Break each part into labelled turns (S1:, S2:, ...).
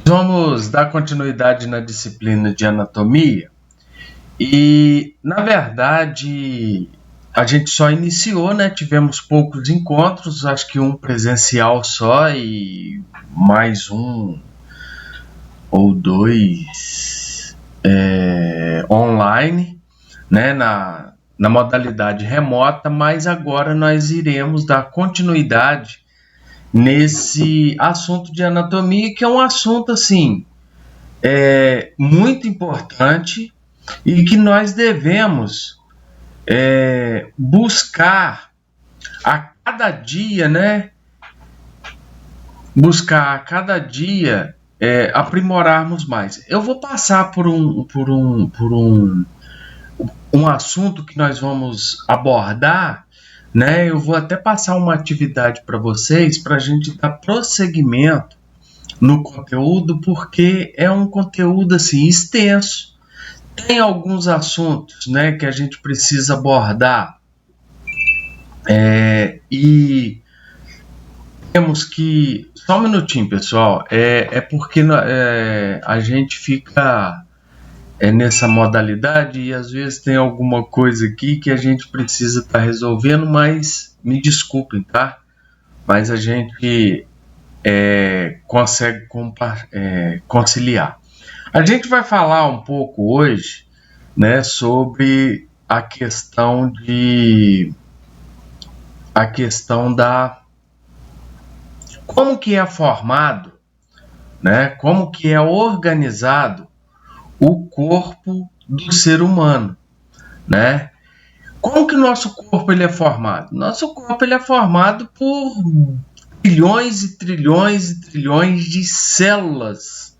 S1: Vamos dar continuidade na disciplina de anatomia e, na verdade, a gente só iniciou, né? Tivemos poucos encontros, acho que um presencial só e mais um ou dois online, né? Na modalidade remota, mas agora nós iremos dar continuidade nesse assunto de anatomia, que é um assunto assim muito importante e que nós devemos buscar a cada dia, né? Buscar a cada dia aprimorarmos mais. Eu vou passar por um assunto que nós vamos abordar, né? Eu vou até passar uma atividade para vocês para a gente dar prosseguimento no conteúdo, porque é um conteúdo assim extenso. Tem alguns assuntos, né, que a gente precisa abordar e temos que... Só um minutinho, pessoal. Porque a gente fica nessa modalidade e às vezes tem alguma coisa aqui que a gente precisa estar resolvendo, mas me desculpem, tá? Mas a gente consegue conciliar. A gente vai falar um pouco hoje, né, sobre a questão da como que é formado, né, como que é organizado o corpo do ser humano, né? Como que o nosso corpo ele é formado? Nosso corpo ele é formado por trilhões e trilhões e trilhões de células,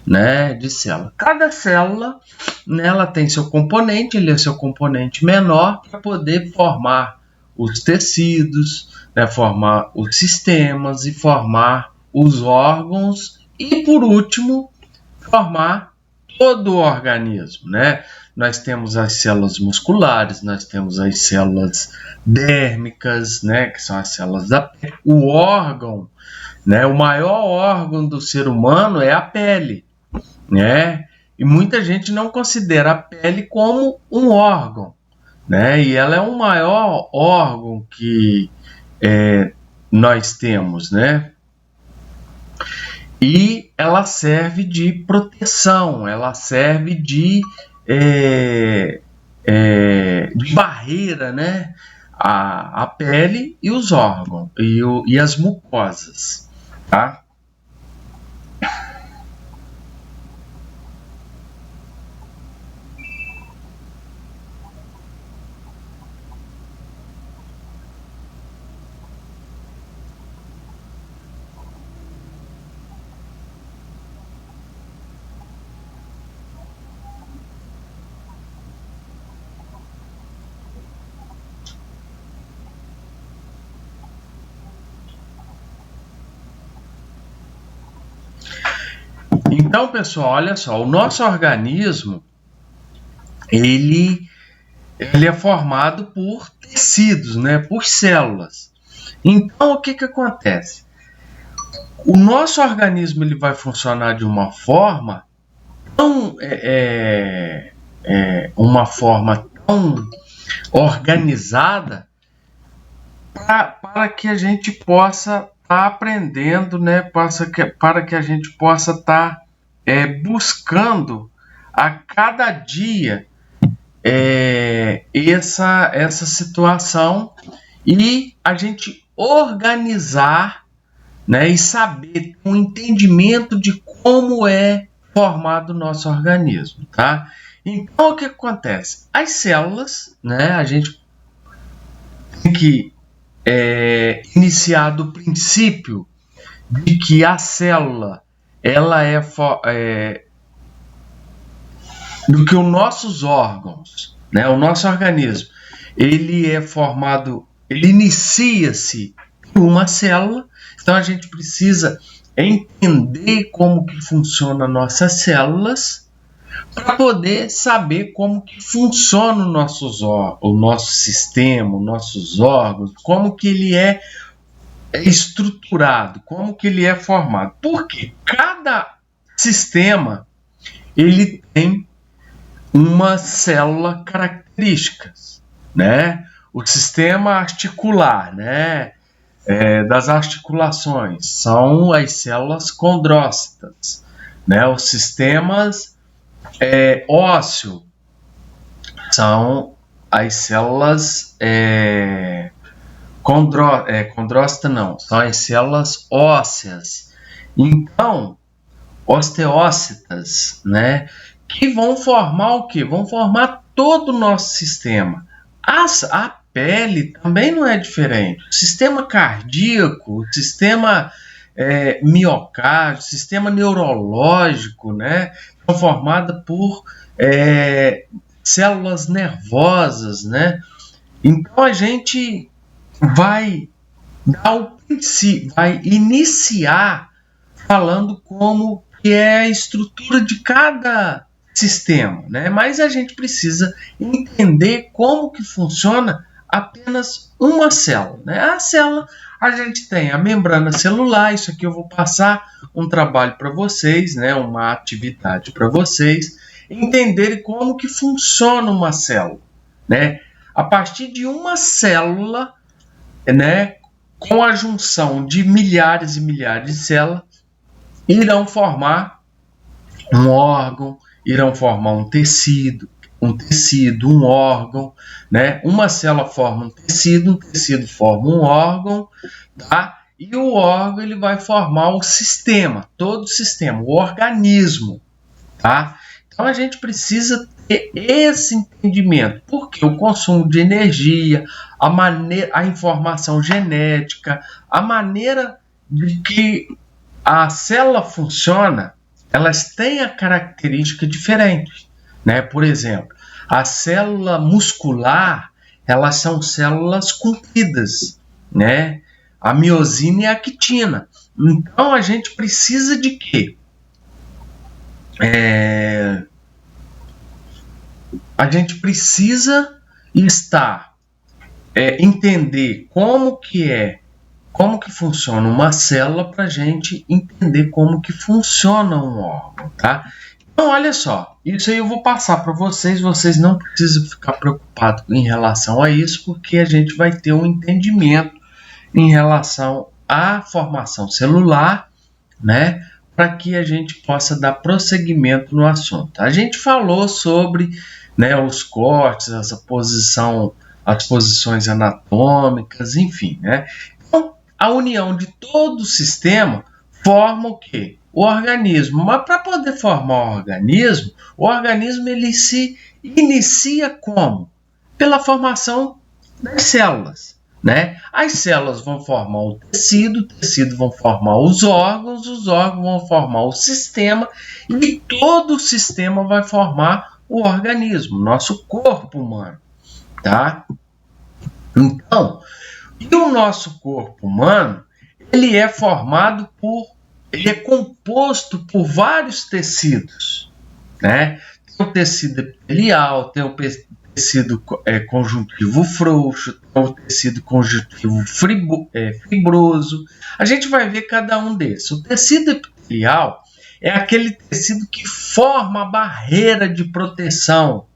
S1: né? De célula. Cada célula, né, ela tem seu componente, ele é seu componente menor para poder formar os tecidos, né, formar os sistemas e formar os órgãos e, por último, formar todo o organismo, né? Nós temos as células musculares, nós temos as células dérmicas, né, que são as células da pele. O órgão, né, o maior órgão do ser humano é a pele, né? E muita gente não considera a pele como um órgão, né? E ela é o maior órgão que nós temos, né? E ela serve de proteção, ela serve de barreira, né? A pele e os órgãos e as mucosas, tá? Então, pessoal, olha só, o nosso organismo ele é formado por tecidos, né, por células. Então, o que acontece? O nosso organismo ele vai funcionar de uma forma tão organizada para que a gente possa estar aprendendo, né? Para que a gente possa estar buscando a cada dia essa situação e a gente organizar, né, e saber um entendimento de como é formado o nosso organismo, tá? Então, o que acontece? As células, né, a gente tem que iniciar do princípio de que a célula, ela do que os nossos órgãos, né, o nosso organismo, ele é formado, ele inicia-se por uma célula. Então a gente precisa entender como que funcionam nossas células para poder saber como que funciona o nosso sistema, os nossos órgãos, como que ele é estruturado, como que ele é formado. Porque cada sistema ele tem uma célula características, né? O sistema articular, né? Das articulações são as células condrócitas, né? Os sistemas ósseo são as células condrócita não, são as células ósseas. Então, osteócitas, né? Que vão formar o quê? Vão formar todo o nosso sistema. A pele também não é diferente. O sistema cardíaco, o sistema miocárdio, o sistema neurológico, né? São formados por células nervosas, né? Então a gente vai vai iniciar falando como que é a estrutura de cada sistema, né? Mas a gente precisa entender como que funciona apenas uma célula, né? A célula, a gente tem a membrana celular, isso aqui eu vou passar um trabalho para vocês, né? Uma atividade para vocês entenderem como que funciona uma célula, né? A partir de uma célula, né, com a junção de milhares e milhares de células, irão formar um órgão, irão formar um tecido, um órgão, né? Uma célula forma um tecido forma um órgão, tá? E o órgão ele vai formar o sistema, todo o sistema, o organismo, tá? Então a gente precisa ter esse entendimento, porque o consumo de energia, a informação genética, a maneira de que a célula funciona, elas têm a característica diferente, né? Por exemplo, a célula muscular, elas são células compridas, né? A miosina e a actina. Então a gente precisa de quê? A gente precisa entender como que funciona uma célula para a gente entender como que funciona um órgão, tá? Então, olha só, isso aí eu vou passar para vocês não precisam ficar preocupados em relação a isso, porque a gente vai ter um entendimento em relação à formação celular, né? Para que a gente possa dar prosseguimento no assunto. A gente falou sobre, né, os cortes, as posições anatômicas, enfim, né? Então, a união de todo o sistema forma o quê? O organismo. Mas para poder formar o organismo ele se inicia como? Pela formação das células, né? As células vão formar o tecido vão formar os órgãos vão formar o sistema e todo o sistema vai formar o organismo, nosso corpo humano, tá? Então, e o nosso corpo humano, ele é composto por vários tecidos, né? Tem o tecido epitelial, tem o tecido conjuntivo frouxo, tem o tecido conjuntivo fibroso. A gente vai ver cada um desses. O tecido epitelial é aquele tecido que forma a barreira de proteção,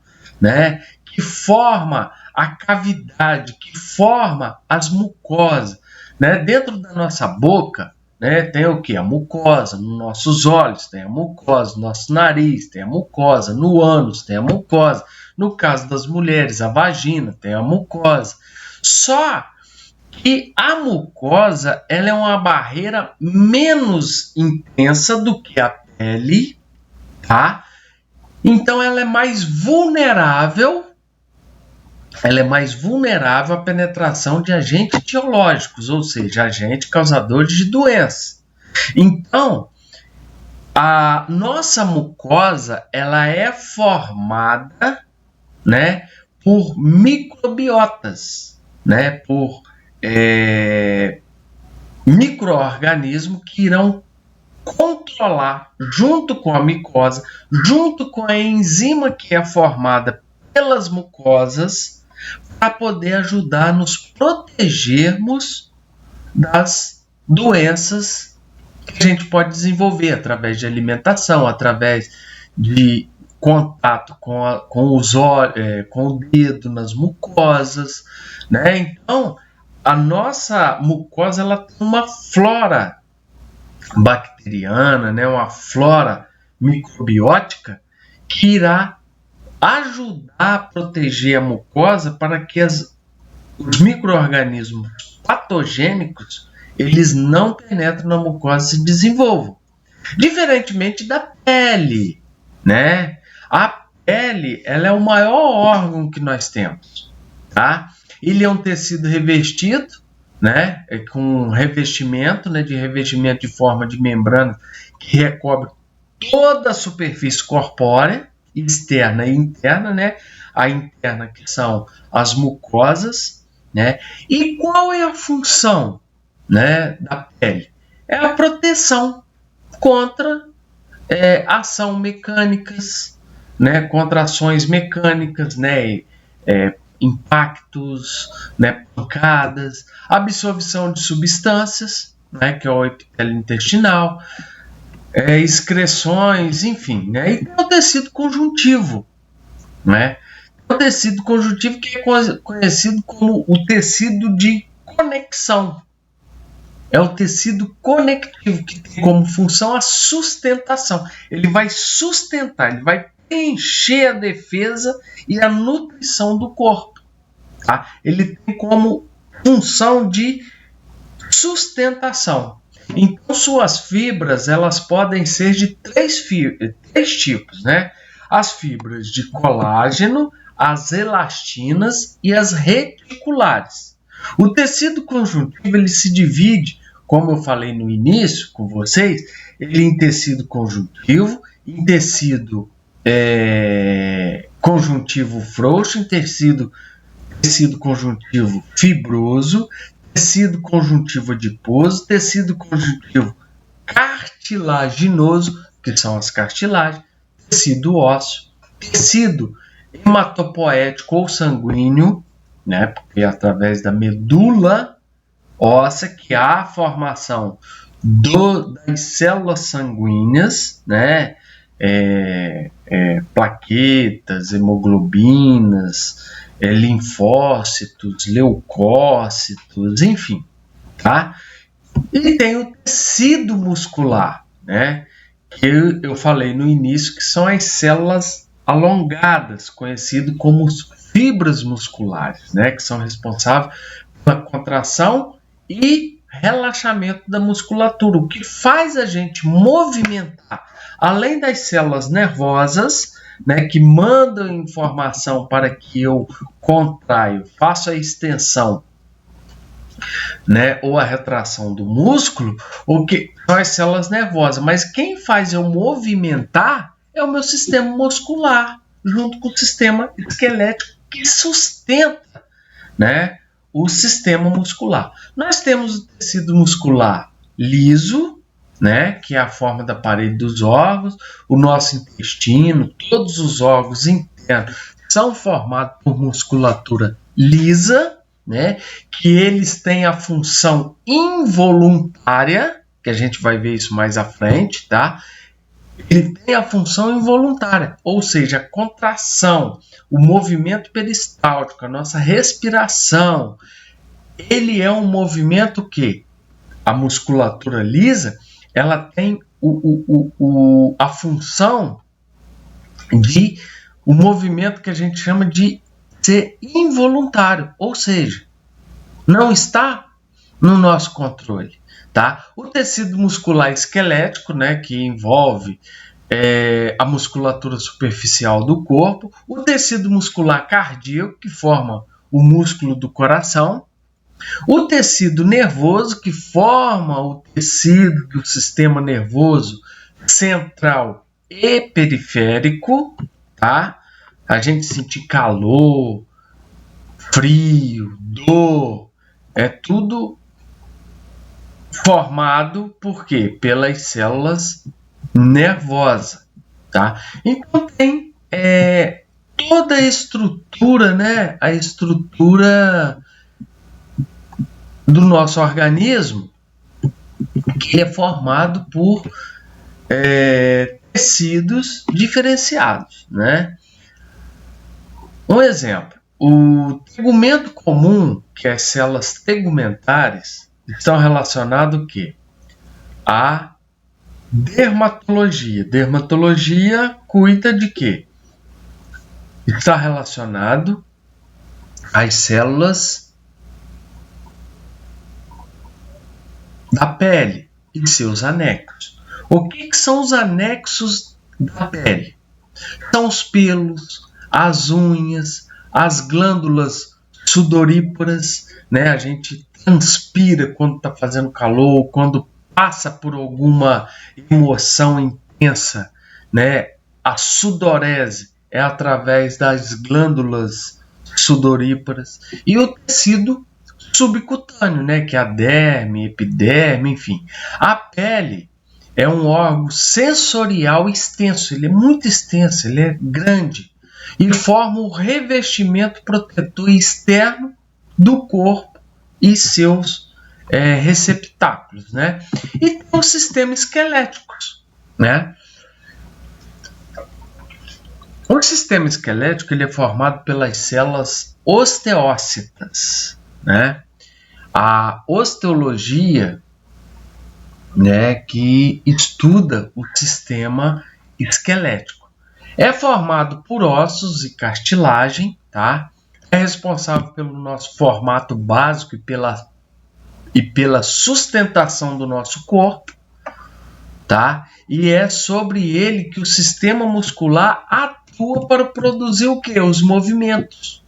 S1: né? Que forma a cavidade, que forma as mucosas, né? Dentro da nossa boca, né, tem o que? A mucosa nos nossos olhos, tem a mucosa no nosso nariz, tem a mucosa no ânus, tem a mucosa. No caso das mulheres, a vagina, tem a mucosa. Só que a mucosa ela é uma barreira menos intensa do que a pele, tá? Então ela é mais vulnerável à penetração de agentes etiológicos, ou seja, agentes causadores de doença. Então, a nossa mucosa ela é formada, né, por microbiotas, né, por micro-organismos que irão controlar, junto com a micose, junto com a enzima que é formada pelas mucosas, para poder ajudar a nos protegermos, das doenças que a gente pode desenvolver através de alimentação, através de contato com os olhos, com o dedo nas mucosas, né? Então, a nossa mucosa ela tem uma flora bacteriana, né? Uma flora microbiótica que irá ajudar a proteger a mucosa para que os micro-organismos patogênicos eles não penetram na mucosa e se desenvolvam. Diferentemente da pele, né? A pele, ela é o maior órgão que nós temos, tá? Ele é um tecido revestido, né? Com revestimento, né? De revestimento de forma de membrana que recobre toda a superfície corpórea, externa e interna, né? A interna que são as mucosas, né? E qual é a função, né, da pele? É a proteção contra ação mecânicas, né, contra ações mecânicas, né, impactos, né, pancadas, absorção de substâncias, né, que é o epitélio intestinal, excreções, enfim, né, e tem o tecido conjuntivo, né, o tecido conjuntivo que é conhecido como o tecido de conexão. É o tecido conectivo que tem como função a sustentação. Ele vai sustentar, ele vai preencher a defesa e a nutrição do corpo. Tá? Ele tem como função de sustentação. Então, suas fibras elas podem ser de três tipos, né? As fibras de colágeno, as elastinas e as reticulares. O tecido conjuntivo ele se divide, como eu falei no início com vocês, ele em tecido conjuntivo, em tecido conjuntivo frouxo, em tecido conjuntivo fibroso, tecido conjuntivo adiposo, tecido conjuntivo cartilaginoso, que são as cartilagens, tecido ósseo, tecido hematopoético ou sanguíneo, né, porque é através da medula óssea que há a formação das células sanguíneas, né, plaquetas, hemoglobinas, linfócitos, leucócitos, enfim, tá? E tem o tecido muscular, né, que eu falei no início, que são as células alongadas, conhecido como fibras musculares, né, que são responsáveis pela contração e relaxamento da musculatura, o que faz a gente movimentar, além das células nervosas, né, que mandam informação para que eu contraio, faça a extensão, né, ou a retração do músculo, o que são as células nervosas, mas quem faz eu movimentar é o meu sistema muscular, junto com o sistema esquelético que sustenta, né, o sistema muscular. Nós temos o tecido muscular liso, né, que é a forma da parede dos órgãos, o nosso intestino, todos os órgãos internos são formados por musculatura lisa, né, que eles têm a função involuntária, que a gente vai ver isso mais à frente, tá? Ele tem a função involuntária, ou seja, a contração, o movimento peristáltico, a nossa respiração, ele é um movimento que a musculatura lisa, ela tem a função de o movimento que a gente chama de ser involuntário, ou seja, não está no nosso controle, tá? O tecido muscular esquelético, né, que envolve a musculatura superficial do corpo, o tecido muscular cardíaco, que forma o músculo do coração, o tecido nervoso, que forma o tecido do sistema nervoso central e periférico, tá? A gente sentir calor, frio, dor, é tudo formado por quê? Pelas células nervosas, tá? Então tem toda a estrutura, né? A estrutura do nosso organismo, que é formado por tecidos diferenciados, né? Um exemplo, o tegumento comum, que é as células tegumentares, estão relacionadas o quê? A dermatologia. Dermatologia cuida de quê? Está relacionado às células da pele e seus anexos. O que são os anexos da pele? São os pelos, as unhas, as glândulas sudoríparas, né? A gente transpira quando está fazendo calor, quando passa por alguma emoção intensa, né? A sudorese é através das glândulas sudoríparas e o tecido subcutâneo, né? Que é a derme, epiderme, enfim. A pele é um órgão sensorial extenso, ele é muito extenso, ele é grande e forma o revestimento protetor externo do corpo e seus receptáculos, né? E tem o sistema esquelético, né? O sistema esquelético ele é formado pelas células osteócitas, né? A osteologia, né, que estuda o sistema esquelético. É formado por ossos e cartilagem, tá? É responsável pelo nosso formato básico e pela sustentação do nosso corpo, tá? E é sobre ele que o sistema muscular atua para produzir o quê? Os movimentos,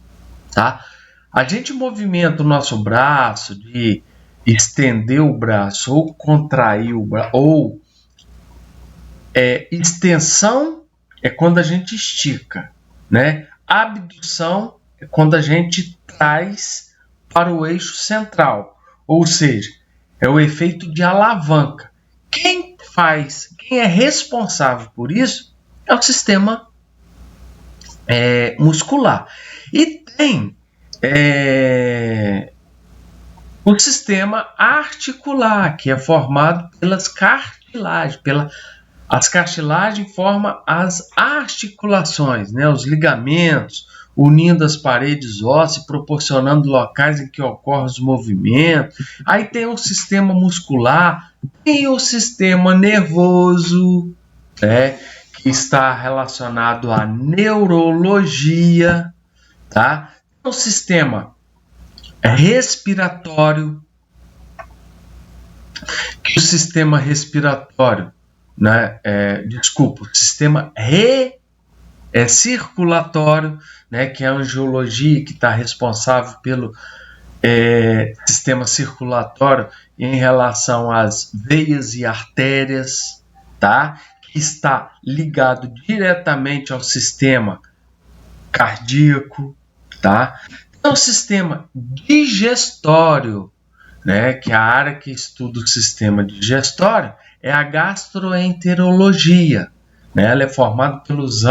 S1: tá? A gente movimenta o nosso braço de estender o braço ou contrair o braço, ou extensão é quando a gente estica, né? Abdução é quando a gente traz para o eixo central, ou seja, é o efeito de alavanca. Quem é responsável por isso é o sistema muscular. E tem o sistema articular, que é formado pelas cartilagens. As cartilagens formam as articulações, né, os ligamentos, unindo as paredes ósseas, proporcionando locais em que ocorrem os movimentos. Aí tem o sistema muscular, tem o sistema nervoso, né, que está relacionado à neurologia, tá? O sistema respiratório, que o sistema respiratório, né, o sistema circulatório, né, que é a angiologia, que está responsável pelo sistema circulatório em relação às veias e artérias, tá? Que está ligado diretamente ao sistema cardíaco, tá? Então, o sistema digestório, né, que é a área que estuda o sistema digestório, é a gastroenterologia. Né? Ela é formada pelos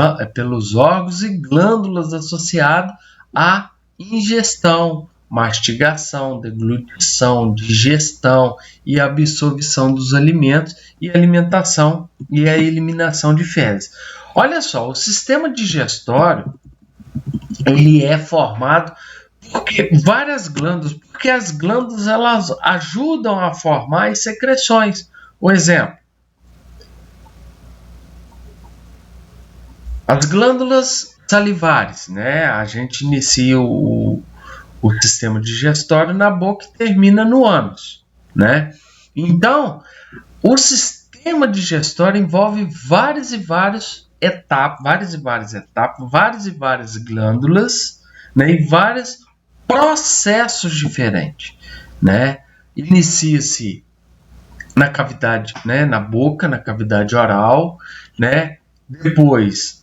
S1: órgãos e glândulas associados à ingestão, mastigação, deglutição, digestão e absorção dos alimentos e alimentação e a eliminação de fezes. Olha só, o sistema digestório ele é formado porque as glândulas elas ajudam a formar as secreções. Um exemplo, as glândulas salivares, né? A gente inicia o sistema digestório na boca e termina no ânus, né? Então, o sistema digestório envolve várias e várias etapas, várias glândulas, né? E vários processos diferentes, né? Inicia-se na cavidade, né? Na boca, na cavidade oral, né? Depois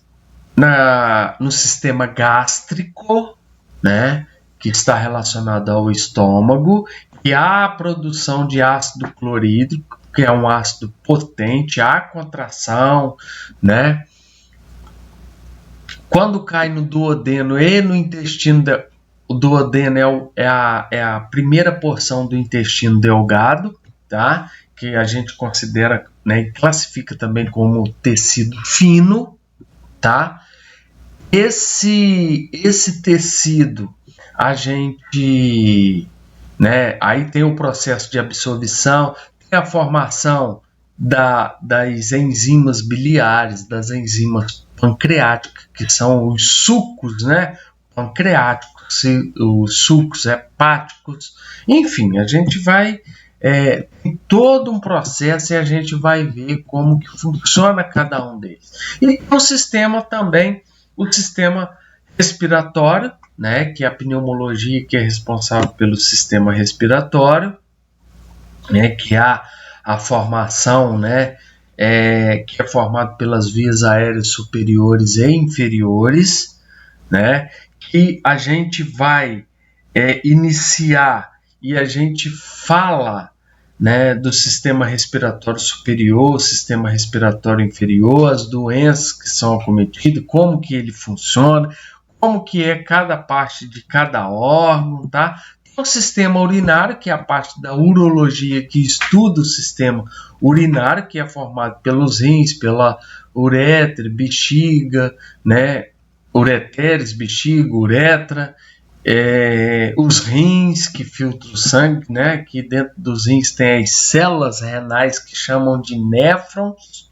S1: no sistema gástrico, né? Que está relacionado ao estômago, e há a produção de ácido clorídrico, que é um ácido potente, há contração, né? Quando cai no duodeno e no intestino o duodeno é a primeira porção do intestino delgado, tá? Que a gente considera, né, e classifica também como tecido fino, tá? Esse tecido, a gente, né, aí tem o processo de absorção, tem a formação das enzimas biliares, das enzimas pancreáticas, que são os sucos, né, pancreáticos, os sucos hepáticos, enfim, a gente vai tem todo um processo e a gente vai ver como que funciona cada um deles. E o sistema também, o sistema respiratório, né, que é a pneumologia que é responsável pelo sistema respiratório, né, que há a formação, né, que é formado pelas vias aéreas superiores e inferiores, né, que a gente vai iniciar e a gente fala, né, do sistema respiratório superior, sistema respiratório inferior, as doenças que são acometidas, como que ele funciona, como que é cada parte de cada órgão, tá? Tem o sistema urinário, que é a parte da urologia que estuda o sistema urinário, que é formado pelos rins, pela uretra, bexiga, né? Ureteres, bexiga, uretra, os rins que filtram o sangue, né? Que dentro dos rins tem as células renais que chamam de néfrons,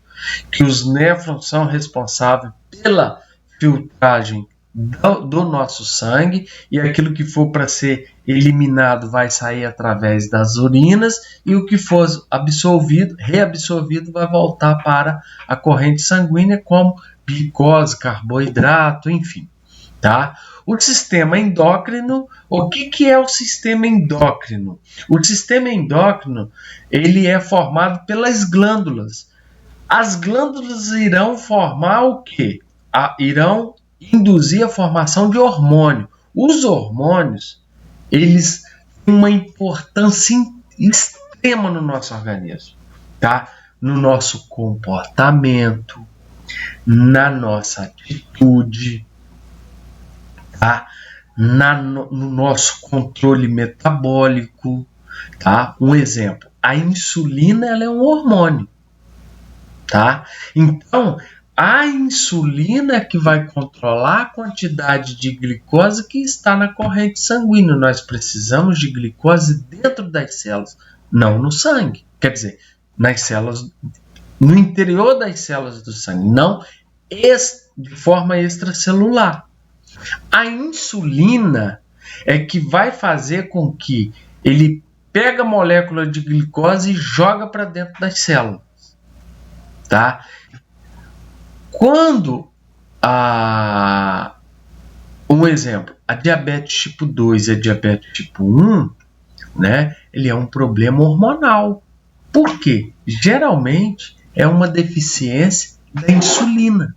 S1: que os néfrons são responsáveis pela filtragem do nosso sangue, e aquilo que for para ser eliminado vai sair através das urinas, e o que for absorvido, reabsorvido, vai voltar para a corrente sanguínea como glicose, carboidrato, enfim, tá? O sistema endócrino, o que é o sistema endócrino? O sistema endócrino, ele é formado pelas glândulas. As glândulas irão formar o quê? Irão induzir a formação de hormônio. Os hormônios, eles têm uma importância extrema no nosso organismo, tá? No nosso comportamento, na nossa atitude, tá? No nosso controle metabólico, tá? Um exemplo, a insulina, ela é um hormônio, tá? Então, a insulina que vai controlar a quantidade de glicose que está na corrente sanguínea. Nós precisamos de glicose dentro das células, não no sangue. Quer dizer, nas células, no interior das células do sangue, não de forma extracelular. A insulina é que vai fazer com que ele pegue a molécula de glicose e joga para dentro das células, tá? Quando um exemplo, a diabetes tipo 2 e a diabetes tipo 1, né, ele é um problema hormonal. Por quê? Geralmente é uma deficiência da insulina.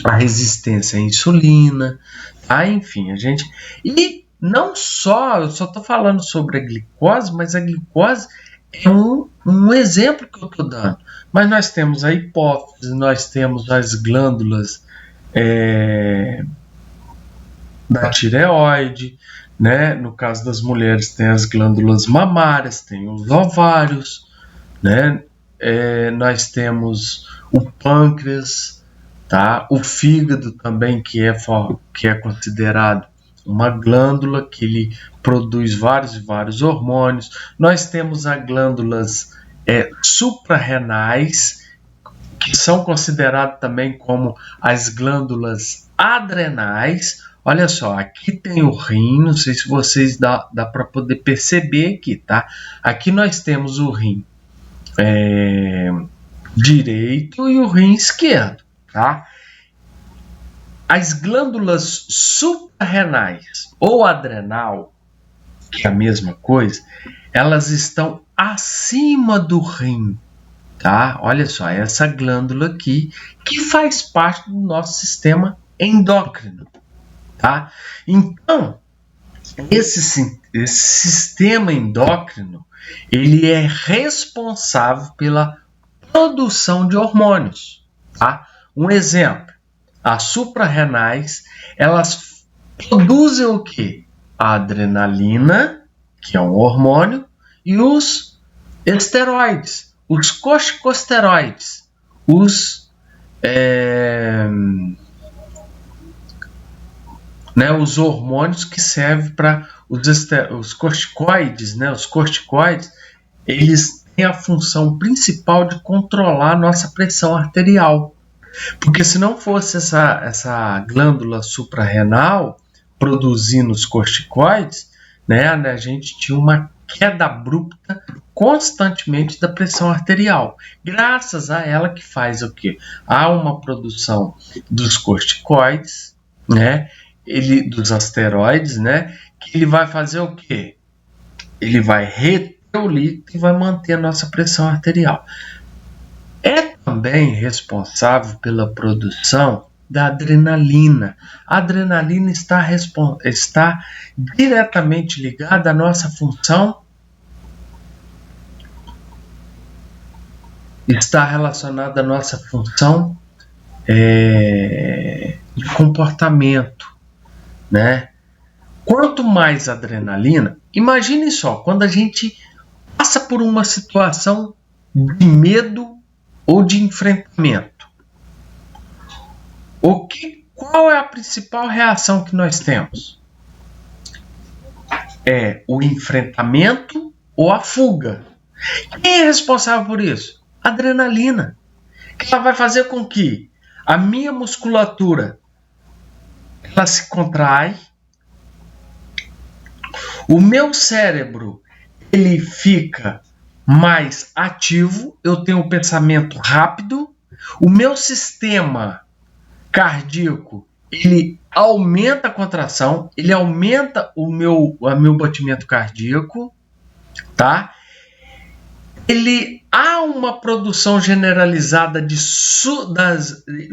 S1: A resistência à insulina, tá? Enfim, a gente... E não só, eu só estou falando sobre a glicose, mas a glicose é um exemplo que eu estou dando. Mas nós temos a hipófise, nós temos as glândulas da tireoide, né? No caso das mulheres tem as glândulas mamárias, tem os ovários, né? Nós temos o pâncreas, tá? O fígado também, que é considerado uma glândula, que ele produz vários e vários hormônios. Nós temos as glândulas suprarrenais, que são consideradas também como as glândulas adrenais. Olha só, aqui tem o rim, não sei se vocês dá para poder perceber aqui, tá? Aqui nós temos o rim direito e o rim esquerdo, tá? As glândulas suprarrenais ou adrenal, que é a mesma coisa, elas estão acima do rim, tá? Olha só, essa glândula aqui, que faz parte do nosso sistema endócrino, tá? Então, esse sistema endócrino, ele é responsável pela produção de hormônios, tá? Um exemplo, as suprarrenais, elas produzem o quê? A adrenalina, que é um hormônio, e os esteroides, os corticosteroides, os os hormônios que servem para os corticoides, os corticoides, eles têm a função principal de controlar a nossa pressão arterial. Porque se não fosse essa glândula suprarrenal produzindo os corticoides, a gente tinha uma queda abrupta constantemente da pressão arterial. Graças a ela que faz o quê? Há uma produção dos corticoides, dos asteroides, que ele vai fazer o quê? Ele vai reter o líquido e vai manter a nossa pressão arterial. É também responsável pela produção da adrenalina. A adrenalina está diretamente ligada à nossa função, está relacionada à nossa função de comportamento, Quanto mais adrenalina, imagine só, quando a gente passa por uma situação de medo ou de enfrentamento, qual é a principal reação que nós temos? É o enfrentamento ou a fuga. Quem é responsável por isso? A adrenalina. Ela vai fazer com que a minha musculatura ela se contrai, o meu cérebro ele fica mais ativo, eu tenho um pensamento rápido, o meu sistema cardíaco ele aumenta a contração, ele aumenta o meu batimento cardíaco, tá? Há uma produção generalizada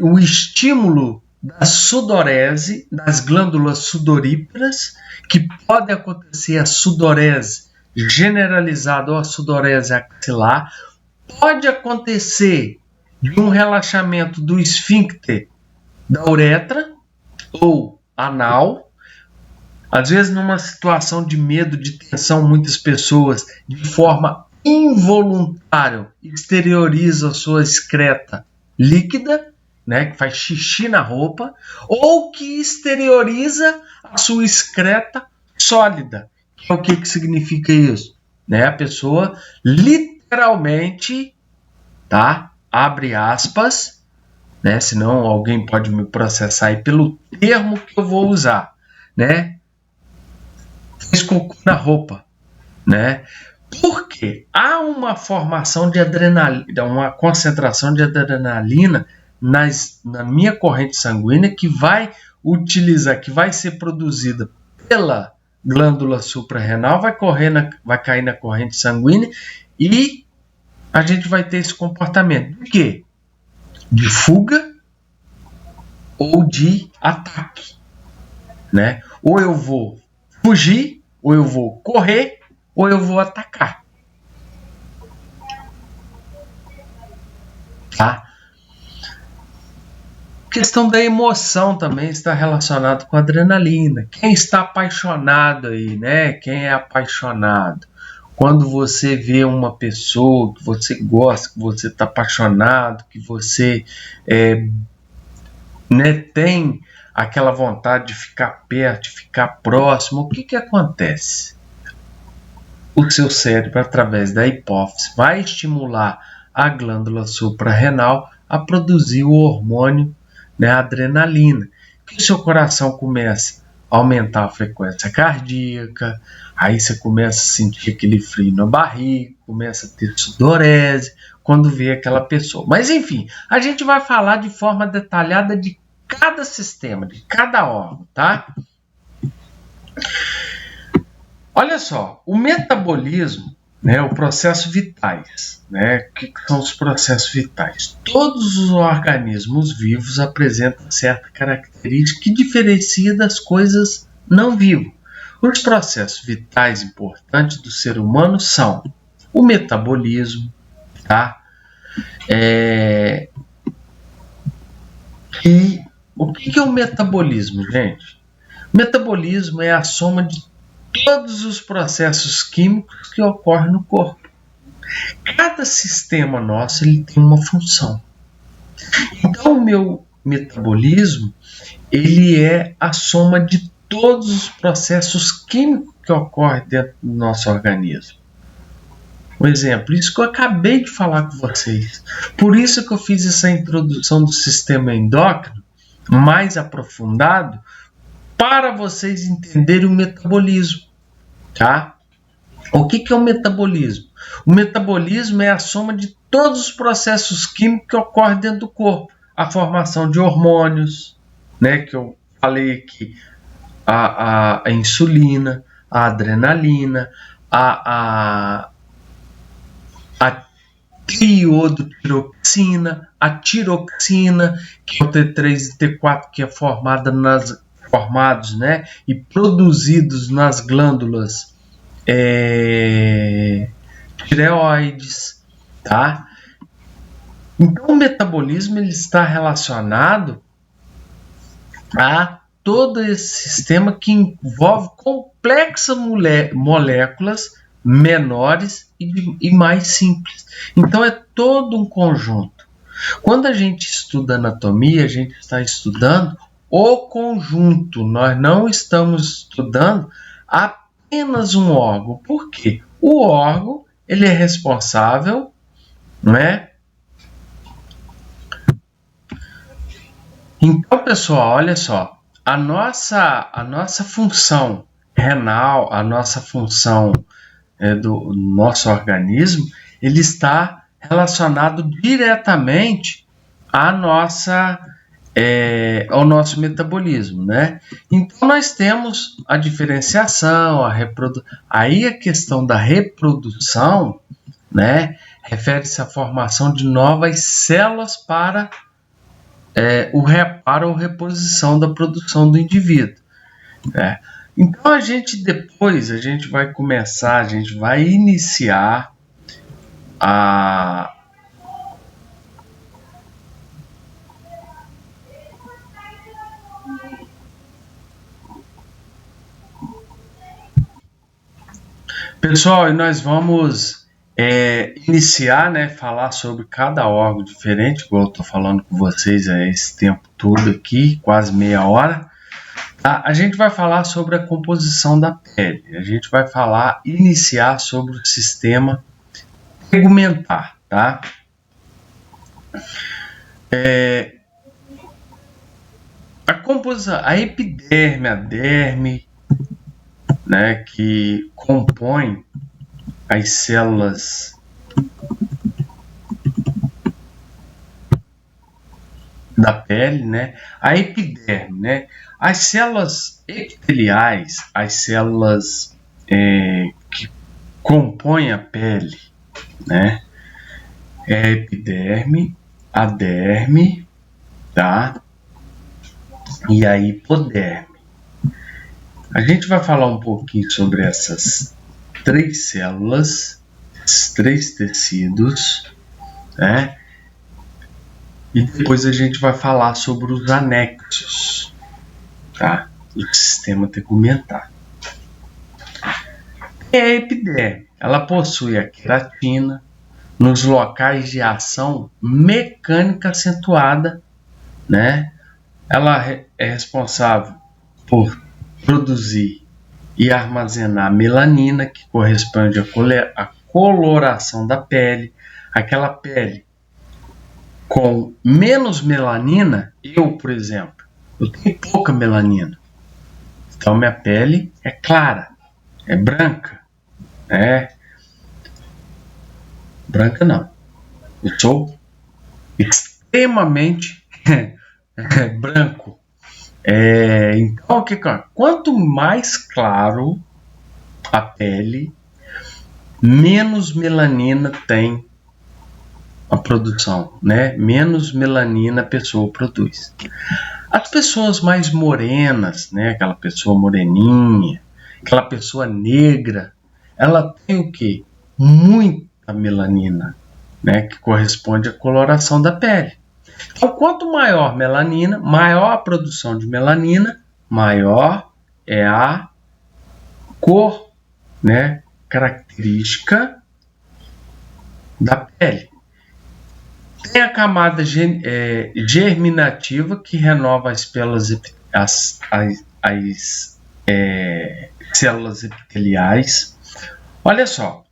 S1: o estímulo da sudorese, das glândulas sudoríparas, que pode acontecer a sudorese generalizada ou a sudorese axilar, pode acontecer de um relaxamento do esfíncter da uretra ou anal. Às vezes, numa situação de medo, de tensão, muitas pessoas, de forma involuntária, exteriorizam a sua excreta líquida, que faz xixi na roupa, ou que exterioriza a sua excreta sólida. O que significa isso? A pessoa literalmente, abre aspas, senão alguém pode me processar aí pelo termo que eu vou usar, fez cocô na roupa, Porque há uma formação de adrenalina, uma concentração de adrenalina na minha corrente sanguínea que vai ser produzida pela glândula suprarrenal, vai cair na corrente sanguínea e a gente vai ter esse comportamento de quê? De fuga ou de ataque, Ou eu vou fugir, ou eu vou correr, ou eu vou atacar, tá? A questão da emoção também está relacionada com a adrenalina. Quem está apaixonado aí, Quem é apaixonado? Quando você vê uma pessoa que você gosta, que você está apaixonado, que você tem aquela vontade de ficar perto, de ficar próximo, o que acontece? O seu cérebro, através da hipófise, vai estimular a glândula suprarrenal a produzir o hormônio, a adrenalina, que o seu coração começa a aumentar a frequência cardíaca, aí você começa a sentir aquele frio na barriga, começa a ter sudorese quando vê aquela pessoa. Mas enfim, a gente vai falar de forma detalhada de cada sistema, de cada órgão, tá? Olha só, o metabolismo, o processo vitais, O que são os processos vitais? Todos os organismos vivos apresentam certa característica que diferencia das coisas não vivas. Os processos vitais importantes do ser humano são o metabolismo, tá? E o que é o metabolismo, gente? Metabolismo é a soma de todos os processos químicos que ocorrem no corpo. Cada sistema nosso ele tem uma função. Então, o meu metabolismo ele é a soma de todos os processos químicos que ocorrem dentro do nosso organismo. Um exemplo, isso que eu acabei de falar com vocês. Por isso que eu fiz essa introdução do sistema endócrino mais aprofundado, para vocês entenderem o metabolismo, tá? O que é o metabolismo? O metabolismo é a soma de todos os processos químicos que ocorrem dentro do corpo. A formação de hormônios, né, que eu falei aqui, a insulina, a adrenalina, a triodotiroxina, a tiroxina, que é o T3 e T4, que é formados, né, e produzidos nas glândulas tireoides, tá? Então, o metabolismo ele está relacionado a todo esse sistema que envolve complexas moléculas menores e mais simples. Então, é todo um conjunto. Quando a gente estuda anatomia, a gente está estudando o conjunto. Nós não estamos estudando apenas um órgão. Por quê? O órgão ele é responsável, né? Então, pessoal, olha só, a nossa função renal, a nossa função do nosso organismo, ele está relacionado diretamente ao nosso metabolismo, né? Então, nós temos a diferenciação, aí a questão da reprodução, né, refere-se à formação de novas células para o reparo ou reposição da produção do indivíduo. Né? Então, a gente vai começar, a gente vai iniciar a Pessoal, e nós vamos iniciar, né, falar sobre cada órgão diferente, igual eu estou falando com vocês esse tempo todo aqui, quase meia hora. Tá? A gente vai falar sobre a composição da pele, a gente vai iniciar sobre o sistema tegumentar, tá? A composição, a epiderme, a derme, né, que compõe as células da pele, né? A epiderme, né? As células epiteliais, as células que compõem a pele, né? É a epiderme, a derme, tá? E a hipoderme. A gente vai falar um pouquinho sobre essas três células, esses três tecidos, né? E depois a gente vai falar sobre os anexos, tá? Do sistema tegumentar. A epiderme, ela possui a queratina nos locais de ação mecânica acentuada, né? Ela é responsável por produzir e armazenar melanina, que corresponde à coloração da pele. Aquela pele com menos melanina, por exemplo, eu tenho pouca melanina. Então, minha pele é clara, é branca. Branca não. Eu sou extremamente branco. Então, quanto mais claro a pele, menos melanina tem a produção, né? Menos melanina a pessoa produz. As pessoas mais morenas, né? Aquela pessoa moreninha, aquela pessoa negra, ela tem o quê? Muita melanina, né? Que corresponde à coloração da pele. Então, quanto maior melanina, maior a produção de melanina, maior é a cor, né, característica da pele. Tem a camada germinativa, que renova as células epiteliais. Olha só,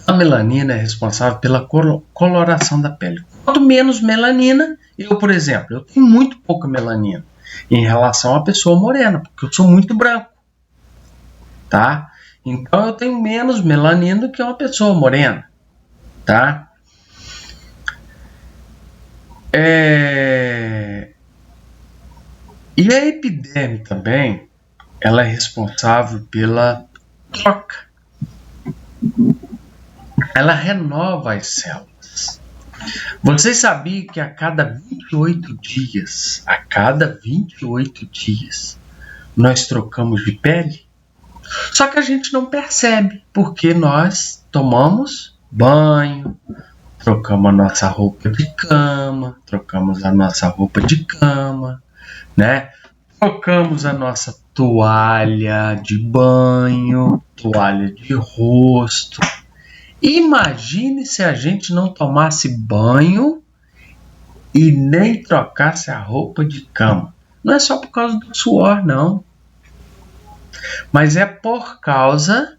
S1: a melanina é responsável pela coloração da pele. Quanto menos melanina, por exemplo, eu tenho muito pouca melanina em relação à pessoa morena, porque eu sou muito branco, tá? Então eu tenho menos melanina do que uma pessoa morena, tá? E a epiderme também, ela é responsável pela troca. Ela renova as células. Vocês sabiam que a cada 28 dias, nós trocamos de pele? Só que a gente não percebe, porque nós tomamos banho, trocamos a nossa roupa de cama, né? Trocamos a nossa toalha de banho, toalha de rosto. Imagine se a gente não tomasse banho e nem trocasse a roupa de cama. Não é só por causa do suor, não. Mas é por causa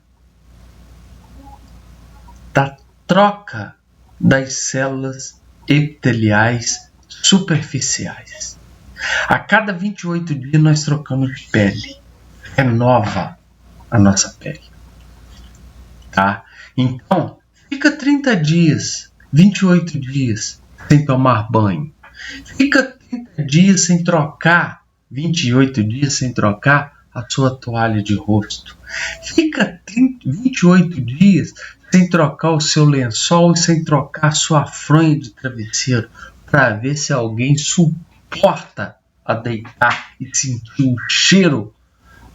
S1: da troca das células epiteliais superficiais. A cada 28 dias nós trocamos de pele. Renova a nossa pele. Tá? Então, fica 30 dias, 28 dias sem tomar banho. Fica 30 dias sem trocar, 28 dias sem trocar a sua toalha de rosto. Fica 28 dias sem trocar o seu lençol e sem trocar a sua fronha de travesseiro, para ver se alguém suporta a deitar e sentir o cheiro,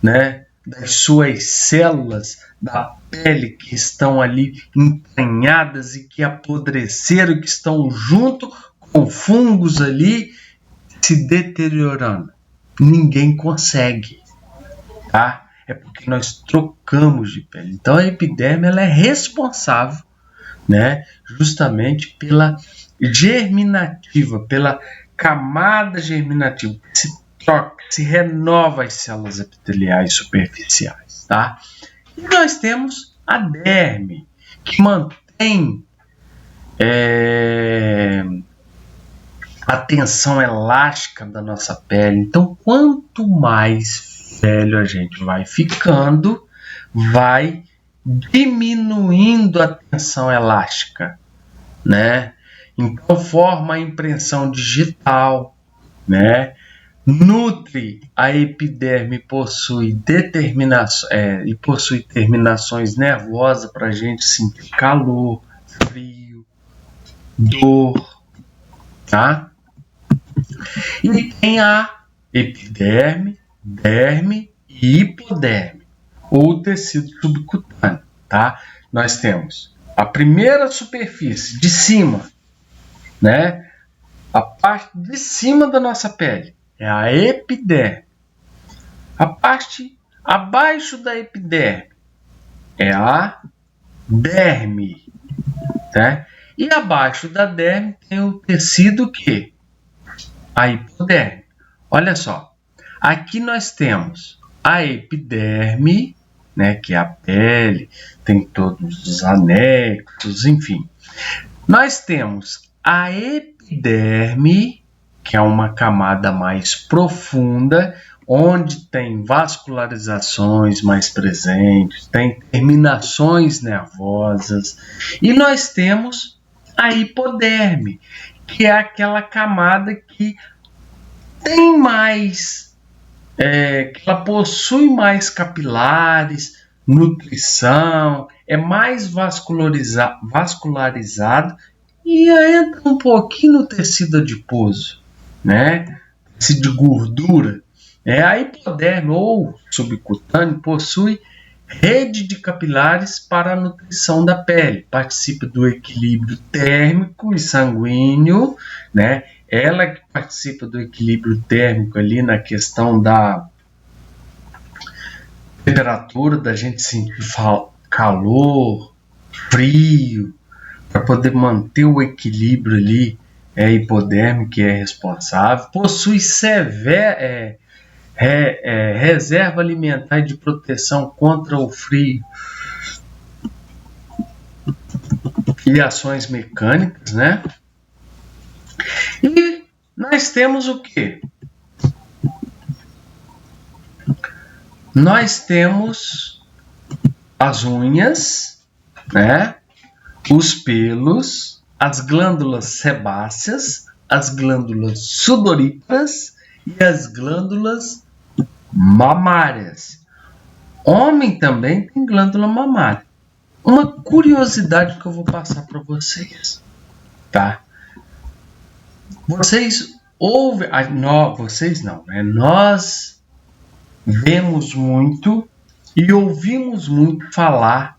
S1: né, das suas células da pele que estão ali entranhadas e que apodreceram, que estão junto com fungos ali se deteriorando. Ninguém consegue, tá? É porque nós trocamos de pele. Então a epiderme, ela é responsável, né, justamente pela germinativa, pela camada germinativa que se troca, se renova as células epiteliais superficiais, tá? E nós temos a derme, que mantém a tensão elástica da nossa pele. Então, quanto mais velho a gente vai ficando, vai diminuindo a tensão elástica, né? Então, forma a impressão digital, né? Nutre a epiderme, possui terminações nervosas para a gente sentir calor, frio, dor, tá? E tem a epiderme, derme e hipoderme, ou tecido subcutâneo, tá? Nós temos a primeira superfície de cima, né? A parte de cima da nossa pele é a epiderme. A parte abaixo da epiderme é a derme, tá? E abaixo da derme tem o tecido que? A hipoderme. Olha só, aqui nós temos a epiderme, né, que é a pele, tem todos os anexos, enfim. Nós temos a epiderme, que é uma camada mais profunda, onde tem vascularizações mais presentes, tem terminações nervosas. E nós temos a hipoderme, que é aquela camada que tem mais, que ela possui mais capilares, nutrição, é mais vascularizado e entra um pouquinho no tecido adiposo, né? Tecido de gordura. A hipoderme ou subcutâneo possui rede de capilares para a nutrição da pele, participa do equilíbrio térmico e sanguíneo, né? Ela que participa do equilíbrio térmico ali na questão da temperatura, da gente sentir calor, frio, para poder manter o equilíbrio ali hipodérmico, que é responsável. Possui reserva alimentar de proteção contra o frio e ações mecânicas, né? E nós temos o quê? Nós temos as unhas, né? Os pelos, as glândulas sebáceas, as glândulas sudoríparas e as glândulas mamárias. Homem também tem glândula mamária. Uma curiosidade que eu vou passar para vocês, tá? Vocês ouvem, vocês não, né? Nós vemos muito e ouvimos muito falar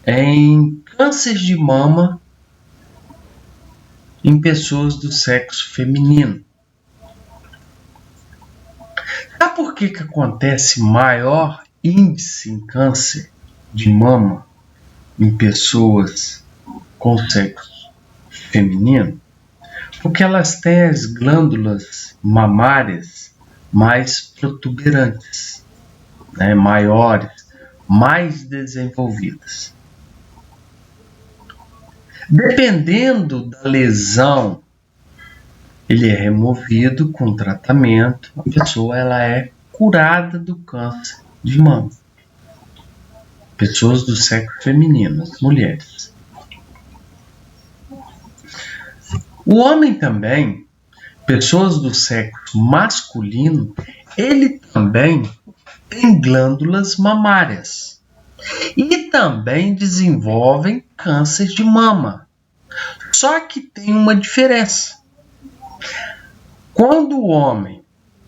S1: em câncer de mama em pessoas do sexo feminino. Sabe por que acontece maior índice em câncer de mama em pessoas com sexo feminino? Porque elas têm as glândulas mamárias mais protuberantes, né, maiores, mais desenvolvidas. Dependendo da lesão, ele é removido com tratamento, a pessoa ela é curada do câncer de mama. Pessoas do sexo feminino, as mulheres. O homem também, pessoas do sexo masculino, ele também tem glândulas mamárias e também desenvolvem câncer de mama. Só que tem uma diferença. Quando o homem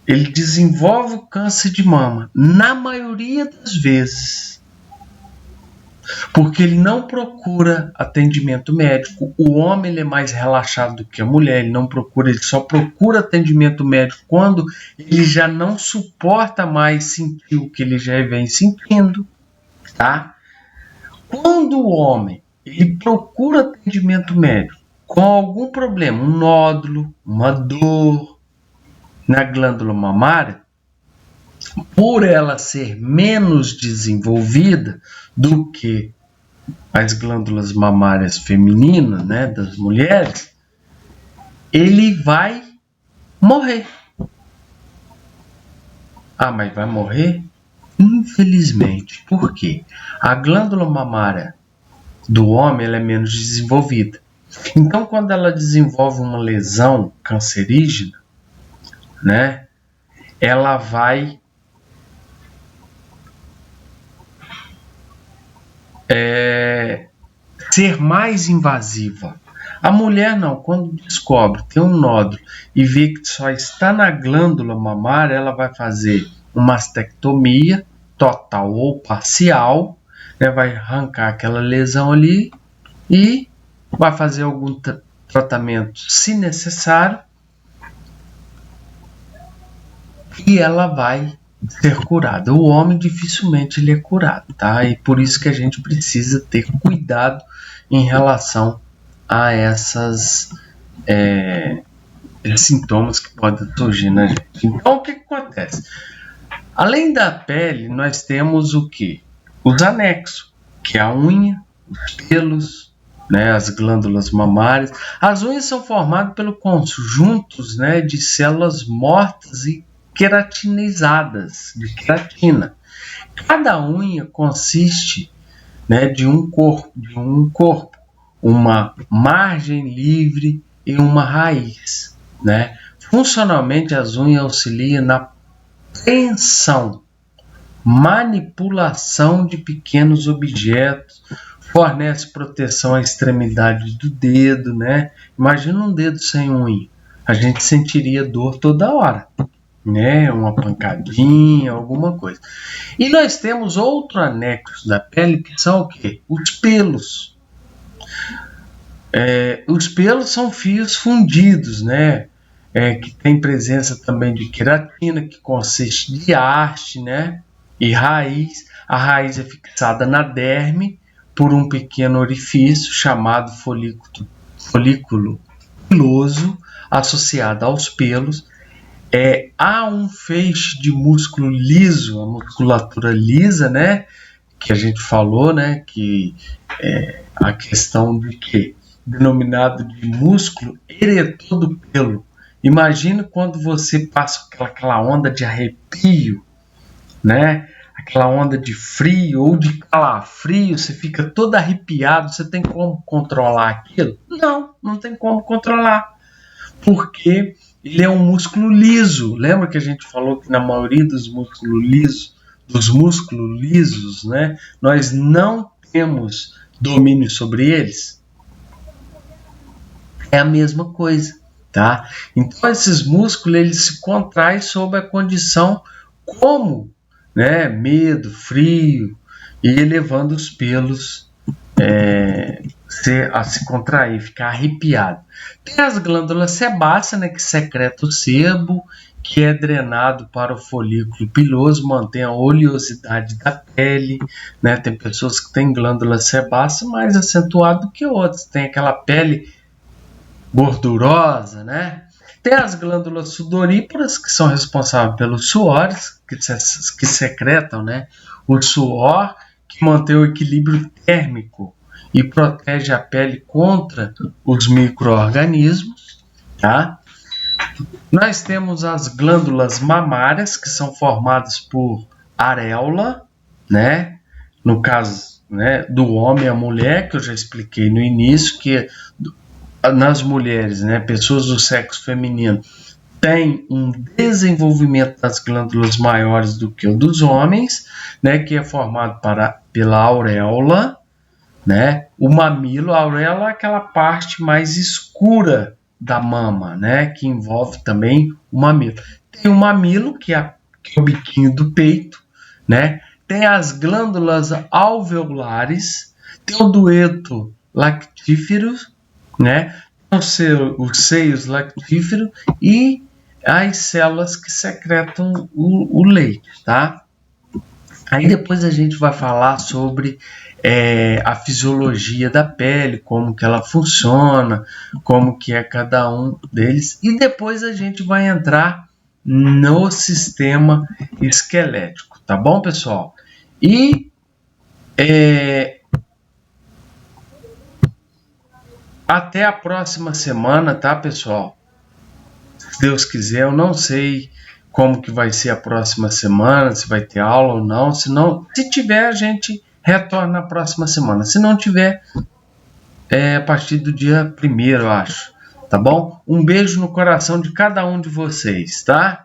S1: ele desenvolve o câncer de mama, na maioria das vezes, porque ele não procura atendimento médico, o homem ele é mais relaxado do que a mulher, ele não procura, ele só procura atendimento médico quando ele já não suporta mais sentir o que ele já vem sentindo, tá? Quando o homem ele procura atendimento médico com algum problema, um nódulo, uma dor na glândula mamária, por ela ser menos desenvolvida do que as glândulas mamárias femininas, né, das mulheres, ele vai morrer. Ah, mas vai morrer? Infelizmente. Por quê? A glândula mamária do homem ela é menos desenvolvida. Então, quando ela desenvolve uma lesão cancerígena, né, ela vai ser mais invasiva. A mulher não, quando descobre, tem um nódulo e vê que só está na glândula mamária, ela vai fazer uma mastectomia total ou parcial, né, vai arrancar aquela lesão ali e vai fazer algum tratamento, se necessário, e ela vai ser curada. O homem dificilmente ele é curado, tá? E por isso que a gente precisa ter cuidado em relação a esses sintomas que podem surgir na gente. Então, o que acontece? Além da pele, nós temos o quê? Os anexos, que é a unha, os pelos, né, as glândulas mamárias. As unhas são formadas pelos conjuntos, né, de células mortas e queratinizadas, de queratina. Cada unha consiste, né, de um corpo, uma margem livre e uma raiz, né? Funcionalmente, as unhas auxiliam na tensão, manipulação de pequenos objetos, fornece proteção à extremidade do dedo, né? Imagina um dedo sem unha, a gente sentiria dor toda hora, né? Uma pancadinha, alguma coisa. E nós temos outro anexo da pele que são o quê? Os pelos. Os pelos são fios fundidos, né? Que tem presença também de queratina, que consiste de haste, né? E raiz. A raiz é fixada na derme por um pequeno orifício chamado folículo piloso, associado aos pelos. Há um feixe de músculo liso, a musculatura lisa, né? Que a gente falou, né? Que é a questão de que denominado de músculo eretor do pelo. Imagina quando você passa aquela onda de arrepio, né? Aquela onda de frio ou de calafrio, você fica todo arrepiado, você tem como controlar aquilo? Não tem como controlar, porque ele é um músculo liso. Lembra que a gente falou que na maioria dos músculos lisos, né, nós não temos domínio sobre eles? É a mesma coisa, tá? Então esses músculos eles se contraem sob a condição como, né, medo, frio, e elevando os pelos a se contrair, ficar arrepiado. Tem as glândulas sebáceas, né, que secretam o sebo, que é drenado para o folículo piloso, mantém a oleosidade da pele, né? Tem pessoas que têm glândula sebácea mais acentuada do que outras, tem aquela pele gordurosa, né? Tem as glândulas sudoríparas, que são responsáveis pelos suores, que secretam, né, o suor, que mantém o equilíbrio térmico e protege a pele contra os micro-organismos, tá? Nós temos as glândulas mamárias, que são formadas por areola, né? No caso, né, do homem e a mulher, que eu já expliquei no início, que nas mulheres, né, pessoas do sexo feminino, tem um desenvolvimento das glândulas maiores do que o dos homens, né, que é formado pela auréola, né? O mamilo, a auréola é aquela parte mais escura da mama, né, que envolve também o mamilo. Tem o mamilo, que é o biquinho do peito, né? Tem as glândulas alveolares, tem o dueto lactífero, né? Os seios lactíferos e as células que secretam o leite, tá? Aí depois a gente vai falar sobre a fisiologia da pele, como que ela funciona, como que é cada um deles, e depois a gente vai entrar no sistema esquelético, tá bom, pessoal? E até a próxima semana, tá, pessoal? Se Deus quiser, eu não sei como que vai ser a próxima semana, se vai ter aula ou não. Se tiver, a gente retorna na próxima semana. Se não tiver, a partir do dia 1º, eu acho. Tá bom? Um beijo no coração de cada um de vocês, tá?